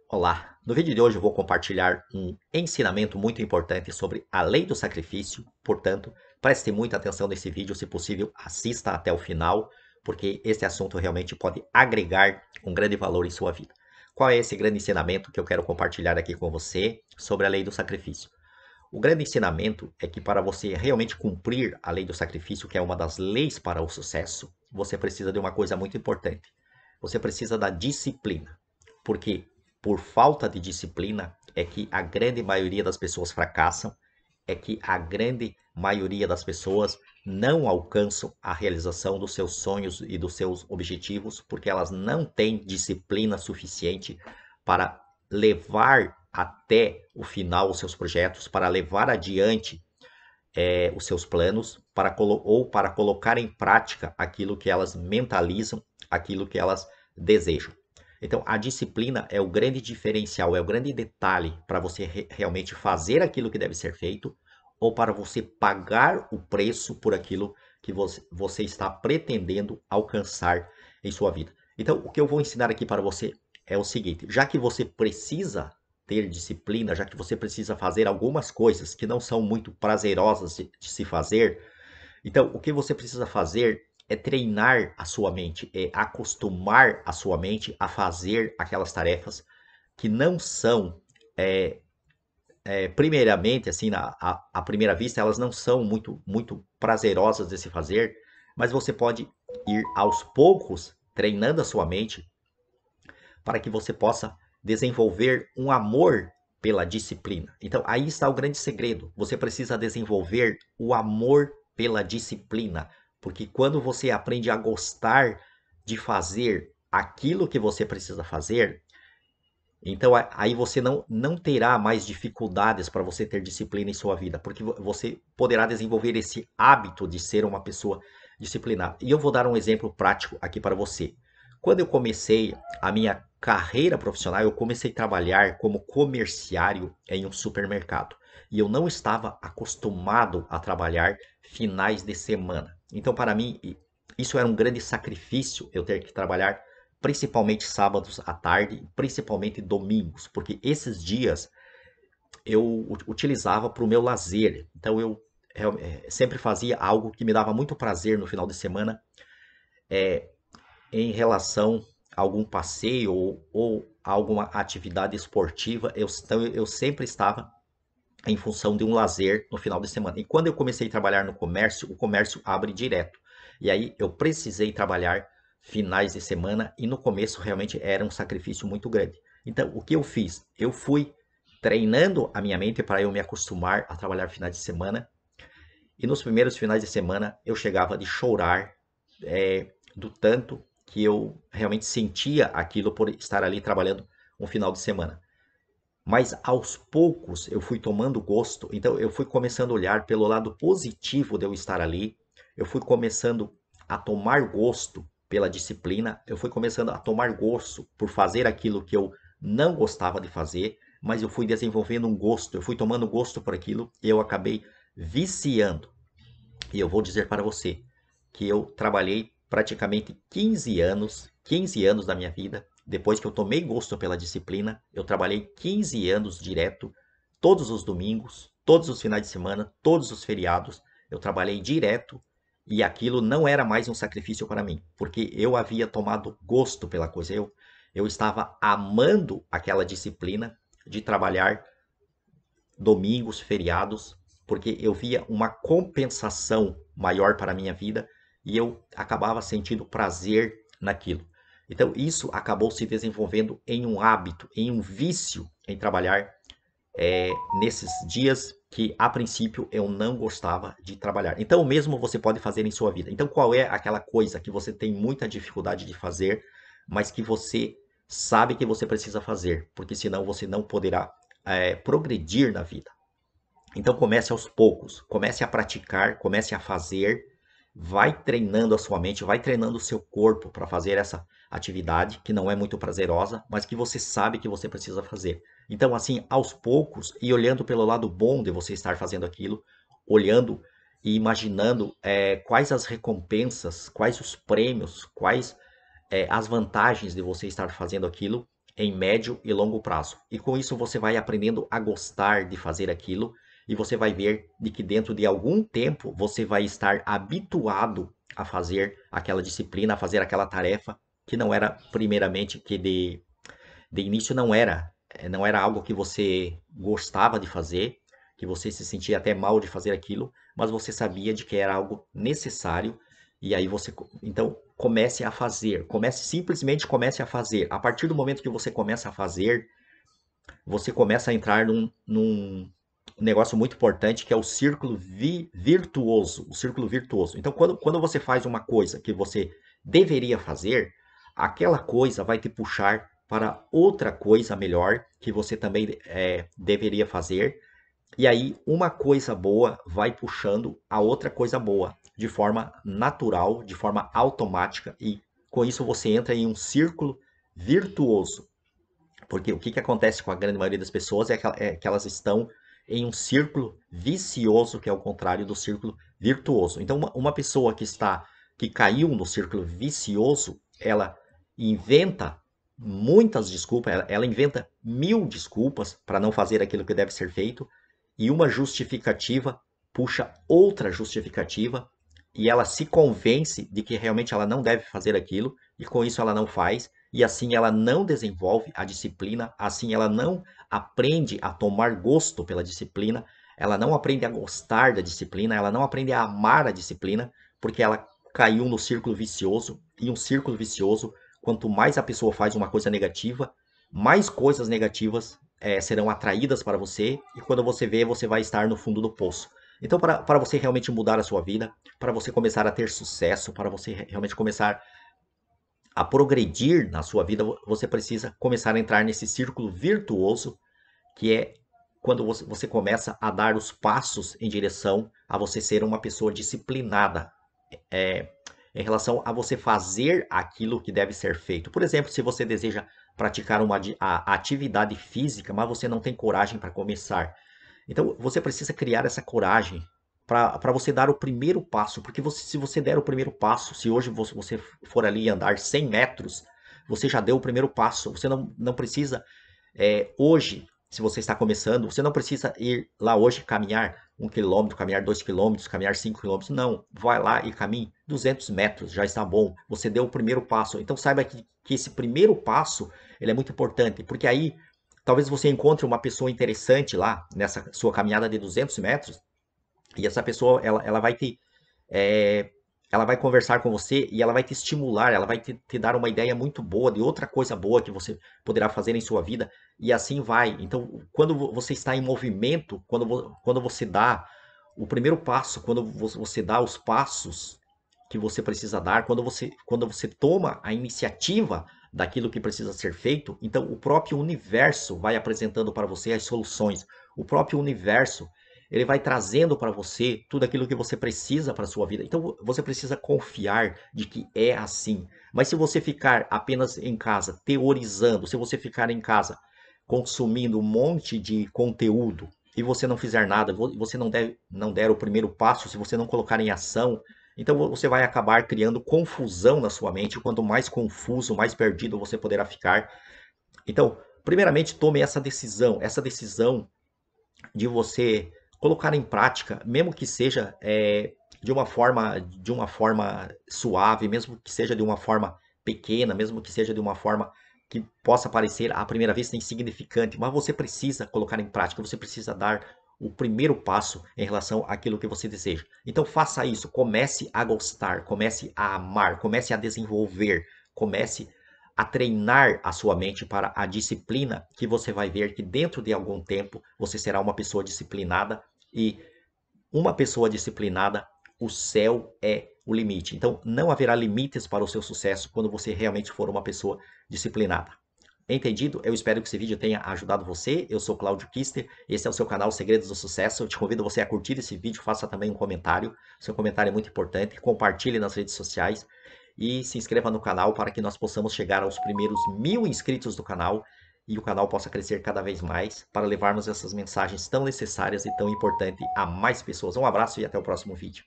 Olá, no vídeo de hoje eu vou compartilhar um ensinamento muito importante sobre a lei do sacrifício, portanto, preste muita atenção nesse vídeo, se possível, assista até o final, porque esse assunto realmente pode agregar um grande valor em sua vida. Qual é esse grande ensinamento que eu quero compartilhar aqui com você sobre a lei do sacrifício? O grande ensinamento é que para você realmente cumprir a lei do sacrifício, que é uma das leis para o sucesso, você precisa de uma coisa muito importante. Você precisa da disciplina. Porque por falta de disciplina é que a grande maioria das pessoas fracassam, é que a grande maioria das pessoas não alcançam a realização dos seus sonhos e dos seus objetivos, porque elas não têm disciplina suficiente para levar até o final os seus projetos, para levar adiante os seus planos, ou para colocar em prática aquilo que elas mentalizam, aquilo que elas desejam. Então, a disciplina é o grande diferencial, é o grande detalhe para você realmente fazer aquilo que deve ser feito ou para você pagar o preço por aquilo que você está pretendendo alcançar em sua vida. Então, o que eu vou ensinar aqui para você é o seguinte: já que você precisa ter disciplina, já que você precisa fazer algumas coisas que não são muito prazerosas de se fazer, então o que você precisa fazer é treinar a sua mente, é acostumar a sua mente a fazer aquelas tarefas que não são, primeiramente, assim, à primeira vista, elas não são muito prazerosas de se fazer, mas você pode ir aos poucos treinando a sua mente para que você possa desenvolver um amor pela disciplina. Então, aí está o grande segredo. Você precisa desenvolver o amor pela disciplina, porque quando você aprende a gostar de fazer aquilo que você precisa fazer, então aí você não terá mais dificuldades para você ter disciplina em sua vida, porque você poderá desenvolver esse hábito de ser uma pessoa disciplinada. E eu vou dar um exemplo prático aqui para você. Quando eu comecei a minha carreira profissional, eu comecei a trabalhar como comerciário em um supermercado. E eu não estava acostumado a trabalhar finais de semana. Então, para mim, isso era um grande sacrifício, eu ter que trabalhar principalmente sábados à tarde, principalmente domingos, porque esses dias eu utilizava para o meu lazer. Então eu sempre fazia algo que me dava muito prazer no final de semana em relação a algum passeio ou alguma atividade esportiva. Então eu sempre estava em função de um lazer no final de semana. E quando eu comecei a trabalhar no comércio, o comércio abre direto. E aí eu precisei trabalhar finais de semana e no começo realmente era um sacrifício muito grande. Então, o que eu fiz? Eu fui treinando a minha mente para eu me acostumar a trabalhar finais de semana. E nos primeiros finais de semana eu chegava de chorar do tanto que eu realmente sentia aquilo por estar ali trabalhando um final de semana. Mas aos poucos eu fui tomando gosto, então eu fui começando a olhar pelo lado positivo de eu estar ali, eu fui começando a tomar gosto pela disciplina, eu fui começando a tomar gosto por fazer aquilo que eu não gostava de fazer, mas eu fui desenvolvendo um gosto, eu fui tomando gosto por aquilo e eu acabei viciando. E eu vou dizer para você que eu trabalhei praticamente 15 anos da minha vida. Depois que eu tomei gosto pela disciplina, eu trabalhei 15 anos direto, todos os domingos, todos os finais de semana, todos os feriados. Eu trabalhei direto e aquilo não era mais um sacrifício para mim, porque eu havia tomado gosto pela coisa. Eu estava amando aquela disciplina de trabalhar domingos, feriados, porque eu via uma compensação maior para a minha vida e eu acabava sentindo prazer naquilo. Então, isso acabou se desenvolvendo em um hábito, em um vício em trabalhar nesses dias que, a princípio, eu não gostava de trabalhar. Então, o mesmo você pode fazer em sua vida. Então, qual é aquela coisa que você tem muita dificuldade de fazer, mas que você sabe que você precisa fazer? Porque senão você não poderá progredir na vida. Então comece aos poucos, comece a praticar, comece a fazer, vai treinando a sua mente, vai treinando o seu corpo para fazer essa atividade que não é muito prazerosa, mas que você sabe que você precisa fazer. Então, assim, aos poucos e olhando pelo lado bom de você estar fazendo aquilo, olhando e imaginando quais as recompensas, quais os prêmios, quais as vantagens de você estar fazendo aquilo, em médio e longo prazo. E com isso você vai aprendendo a gostar de fazer aquilo e você vai ver de que dentro de algum tempo você vai estar habituado a fazer aquela disciplina, a fazer aquela tarefa que não era primeiramente que de início não era algo que você gostava de fazer, que você se sentia até mal de fazer aquilo, mas você sabia de que era algo necessário e aí você então comece a fazer, simplesmente comece a fazer. A partir do momento que você começa a fazer, você começa a entrar num negócio muito importante que é o círculo virtuoso, o círculo virtuoso. Então, quando você faz uma coisa que você deveria fazer, aquela coisa vai te puxar para outra coisa melhor que você também deveria fazer. E aí, uma coisa boa vai puxando a outra coisa boa, de forma natural, de forma automática, e com isso você entra em um círculo virtuoso. Porque o que, que acontece com a grande maioria das pessoas é que elas estão em um círculo vicioso, que é o contrário do círculo virtuoso. Então, uma pessoa que caiu no círculo vicioso, ela inventa muitas desculpas, ela inventa 1000 desculpas para não fazer aquilo que deve ser feito, e uma justificativa puxa outra justificativa, e ela se convence de que realmente ela não deve fazer aquilo, e com isso ela não faz, e assim ela não desenvolve a disciplina, assim ela não aprende a tomar gosto pela disciplina, ela não aprende a gostar da disciplina, ela não aprende a amar a disciplina, porque ela caiu no círculo vicioso, e um círculo vicioso, quanto mais a pessoa faz uma coisa negativa, mais coisas negativas serão atraídas para você, e quando você vê, você vai estar no fundo do poço. Então, para você realmente mudar a sua vida, para você começar a ter sucesso, para você realmente começar a progredir na sua vida, você precisa começar a entrar nesse círculo virtuoso, que é quando você começa a dar os passos em direção a você ser uma pessoa disciplinada, é, em relação a você fazer aquilo que deve ser feito. Por exemplo, se você deseja praticar a atividade física, mas você não tem coragem para começar. Então, você precisa criar essa coragem para você dar o primeiro passo, porque se você der o primeiro passo, se hoje você for ali andar 100 metros, você já deu o primeiro passo. Você não precisa, hoje, se você está começando, você não precisa ir lá hoje caminhar 1 quilômetro, caminhar 2 quilômetros, caminhar 5 quilômetros. Não, vai lá e caminhe 200 metros, já está bom. Você deu o primeiro passo. Então saiba que esse primeiro passo ele é muito importante, porque aí talvez você encontre uma pessoa interessante lá nessa sua caminhada de 200 metros e essa pessoa ela vai é, ela vai conversar com você e ela vai te estimular, ela vai te dar uma ideia muito boa de outra coisa boa que você poderá fazer em sua vida e assim vai. Então, quando você está em movimento, quando você dá o primeiro passo, quando você dá os passos que você precisa dar, quando você toma a iniciativa daquilo que precisa ser feito, então o próprio universo vai apresentando para você as soluções. O próprio universo ele vai trazendo para você tudo aquilo que você precisa para a sua vida. Então você precisa confiar de que é assim. Mas se você ficar apenas em casa teorizando, se você ficar em casa consumindo um monte de conteúdo e você não fizer nada, você não der o primeiro passo, se você não colocar em ação, então você vai acabar criando confusão na sua mente. Quanto mais confuso, mais perdido você poderá ficar. Então, primeiramente, tome essa decisão de você colocar em prática, mesmo que seja de uma forma suave, mesmo que seja de uma forma pequena, mesmo que seja de uma forma que possa parecer à primeira vista insignificante, mas você precisa colocar em prática, você precisa dar o primeiro passo em relação àquilo que você deseja. Então faça isso, comece a gostar, comece a amar, comece a desenvolver, comece a treinar a sua mente para a disciplina, que você vai ver que dentro de algum tempo você será uma pessoa disciplinada e uma pessoa disciplinada, o céu é o limite. Então não haverá limites para o seu sucesso quando você realmente for uma pessoa disciplinada. Entendido? Eu espero que esse vídeo tenha ajudado você. Eu sou Cláudio Kister, esse é o seu canal Segredos do Sucesso. Eu te convido você a curtir esse vídeo, faça também um comentário. Seu comentário é muito importante. Compartilhe nas redes sociais e se inscreva no canal para que nós possamos chegar aos primeiros 1000 inscritos do canal e o canal possa crescer cada vez mais para levarmos essas mensagens tão necessárias e tão importantes a mais pessoas. Um abraço e até o próximo vídeo.